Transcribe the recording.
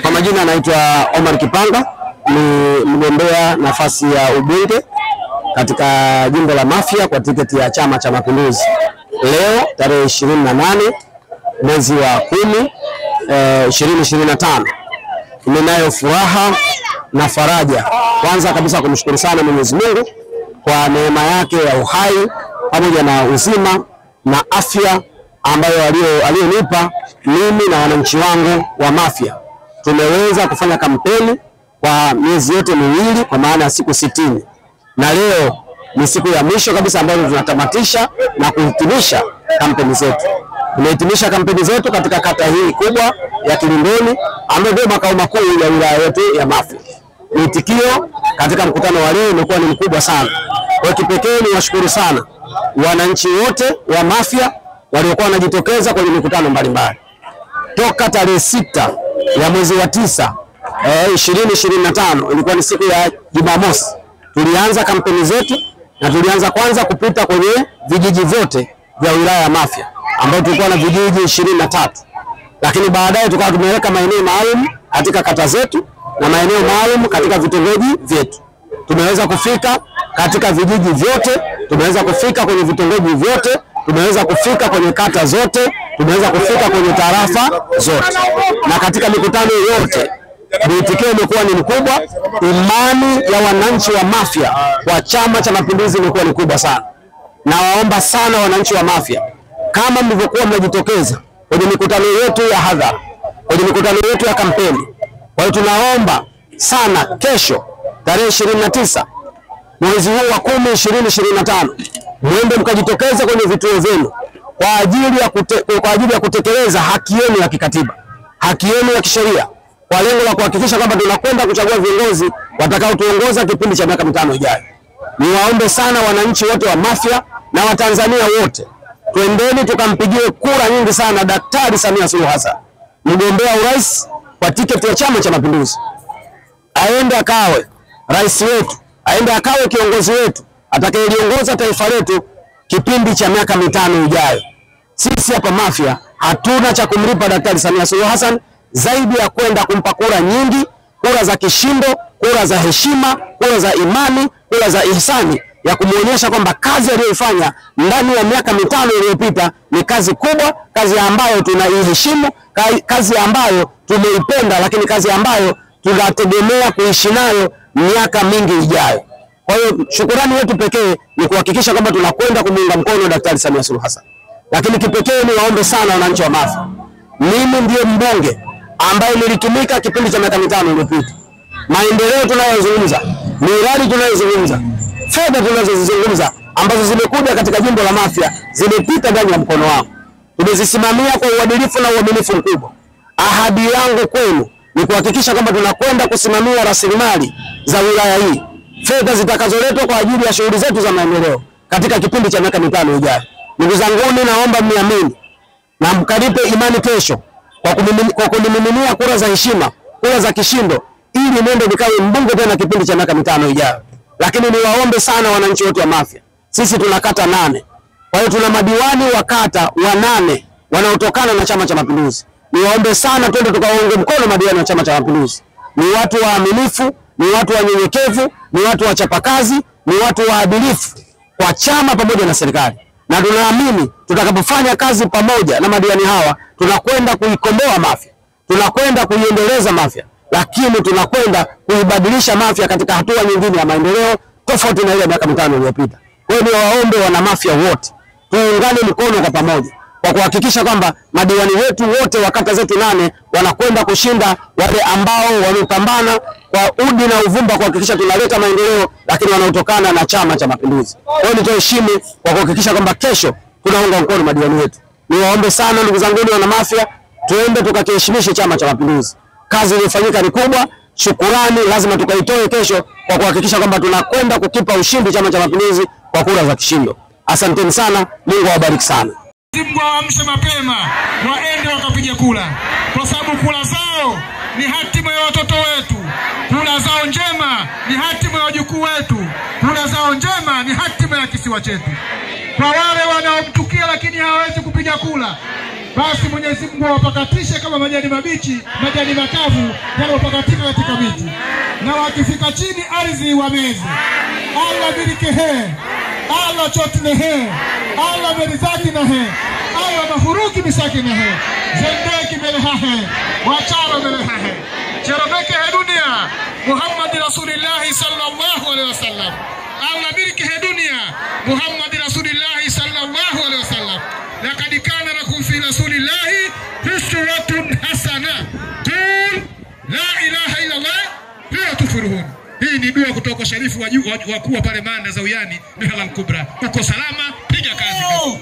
Kwa majina anaitwa Omar Kipanga, ni mgombea nafasi ya ubunge katika jimbo la Mafia kwa tiketi ya Chama cha Mapinduzi. Leo tarehe 28 mwezi wa 10 2025. Ninayo furaha na faraja kwanza kabisa kumshukuru sana Mwenyezi Mungu kwa neema yake ya uhai pamoja na uzima na afya ambayo aliyonipa mimi na wananchi wangu wa Mafia. Tumeweza kufanya kampeni kwa miezi yote miwili kwa maana ya siku 60. Na leo ni siku ya mwisho kabisa ambayo tunatamatisha na kuhitimisha kampeni zetu. Tumehitimisha kampeni zetu katika kata hii kubwa ya Kilindoni ambayo ndio makao makuu ya wilaya yetu ya Mafia. Mwitikio katika mkutano wa leo umekuwa ni mkubwa sana. Kwa kipekee ni washukuru sana wananchi wote wa Mafia waliokuwa wanajitokeza kwenye mikutano mbalimbali. Toka tarehe 6 ya mwezi wa 9 2025 ilikuwa ni siku ya Jumamosi. Tulianza kampeni zetu na tulianza kwanza kupita kwenye vijiji vyote vya wilaya ya Mafia ambapo tulikuwa na vijiji 23. Lakini baadaye tukawa tumeweka maeneo maalum katika kata zetu na maeneo maalum katika vitongoji vyetu. Tumeweza kufika katika vijiji vyote, tumeweza kufika kwenye vitongoji vyote, tumeweza kufika kwenye kata zote, tumeweza kufika kwenye tarafa zote. Na katika mikutano yote mwitikio umekuwa ni mkubwa. Imani ya wananchi wa Mafia kwa Chama cha Mapinduzi imekuwa ni kubwa sana. Na waomba sana wananchi wa Mafia, kama mlivyokuwa mnajitokeza kwenye mikutano yetu ya hadhara, kwenye mikutano yetu ya kampeni, kwa hiyo tunaomba sana kesho tarehe 29 mwezi huu wa 10 2025 mwende mkajitokeza kwenye vituo vyenu kwa ajili ya kutekeleza haki yenu ya kikatiba, haki yenu ya kisheria, kwa lengo la kuhakikisha kwamba tunakwenda kuchagua viongozi watakao tuongoza kipindi cha miaka 5 ijayo. Niwaombe sana wananchi wote wa Mafia na Watanzania wote, twendeni tukampigie kura nyingi sana Daktari Samia Suluhu Hassan, mgombea urais kwa tiketi ya Chama cha Mapinduzi. Aende akawe rais wetu, aende akawe kiongozi wetu atakayeliongoza taifa letu kipindi cha miaka 5 ijayo. Sisi hapa Mafia hatuna cha kumlipa Daktari Samia Suluhu Hassan zaidi ya kwenda kumpa kura nyingi, kura za kishindo, kura za heshima, kura za imani, kura za ihsani, ya kumuonyesha kwamba kazi aliyoifanya ndani ya miaka 5 iliyopita ni kazi kubwa, kazi ambayo tunaiheshimu, kazi ambayo tumeipenda, lakini kazi ambayo tunategemea kuishi nayo miaka mingi ijayo. Kwa hiyo shukrani yetu pekee ni kuhakikisha kwamba tunakwenda kumuunga mkono Daktari Samia Suluhu Hassan. Lakini kipekee ni waombe sana wananchi wa Mafia. Mimi ndiye mbunge ambaye nilitumika kipindi cha miaka 5 iliyopita. Maendeleo tunayozungumza, miradi tunayozungumza, fedha tunazozizungumza ambazo zimekuja katika jimbo la Mafia zimepita ndani ya mkono wangu. Tumezisimamia kwa uadilifu na uaminifu mkubwa. Ahadi yangu kwenu ni kuhakikisha kwamba tunakwenda kusimamia rasilimali za wilaya hii, fedha zitakazoletwa kwa ajili ya shughuli zetu za maendeleo katika kipindi cha miaka 5 ijayo. Ndugu zangu, naomba mniamini na mkanipe imani kesho kwa kunimiminia kura za heshima, kura za kishindo, ili niende nikawe mbunge tena kipindi cha miaka 5 ijayo. Lakini niwaombe sana wananchi wote wa Mafia. Sisi tuna kata 8. Kwa hiyo tuna madiwani wa kata 8 wanaotokana na Chama cha Mapinduzi. Niwaombe sana twende tukawaunge mkono madiwani wa Chama cha Mapinduzi. Ni watu waaminifu, ni watu wanyenyekevu, ni watu wachapakazi, ni watu waadilifu kwa chama pamoja na serikali. Na tunaamini tutakapofanya kazi pamoja na madiwani hawa, tunakwenda kuikomboa Mafia, tunakwenda kuiendeleza Mafia, lakini tunakwenda kuibadilisha Mafia katika hatua nyingine ya maendeleo tofauti na ile miaka 5 iliyopita. Kwa hiyo niwaombe wana Mafia wote tuungane mkono kwa pamoja kwa kuhakikisha kwamba madiwani wetu wote wa kata zetu 8 wanakwenda kushinda wale ambao wamepambana kwa udi na uvumba kuhakikisha tunaleta maendeleo, lakini wanaotokana na Chama cha Mapinduzi. Kwa hiyo nitoheshimu kwa kuhakikisha kwamba kesho tunaunga mkono madiwani wetu. Niwaombe sana ndugu zangu wana Mafia, tuende tukakiheshimishe Chama cha Mapinduzi. Kazi iliyofanyika ni kubwa, shukurani lazima tukaitoe kesho kwa kuhakikisha kwamba tunakwenda kukipa ushindi Chama cha Mapinduzi kwa kura za kishindo. Asanteni sana, Mungu awabariki sana. Mungu awaamshe mapema waende wakapiga kura, kwa sababu kura zao ni hatima ya watoto wetu. Kura zao njema ni hatima ya wajukuu wetu. Kura zao njema ni hatima ya kisiwa chetu. Kwa wale wanaomtukia lakini hawawezi kupiga kura, basi Mwenyezi Mungu awapakatishe kama majani mabichi, majani makavu yanayopakatika katika miti, na wakifika chini ardhi wameze. Allah birikehe, Allah chotnehe, Allah berizakinahe, Allah mahuruki misakinahe, zendeki melehahe, wacharo melehahe, cherobeke dunia, Muhammad Rasulullah sallallahu alaihi wasallam. Allah birikehe dunia, Muhammad Rasulullah sallallahu alaihi wasallam. Laqad kana lakum fi Rasulillahi uswatun hasana. Qul la ilaha illa Allah la tufurun. Hii ni dua kutoka sharifu wakuu pale Manda za Uyani Mihala Kubra. Uko salama, piga kazi.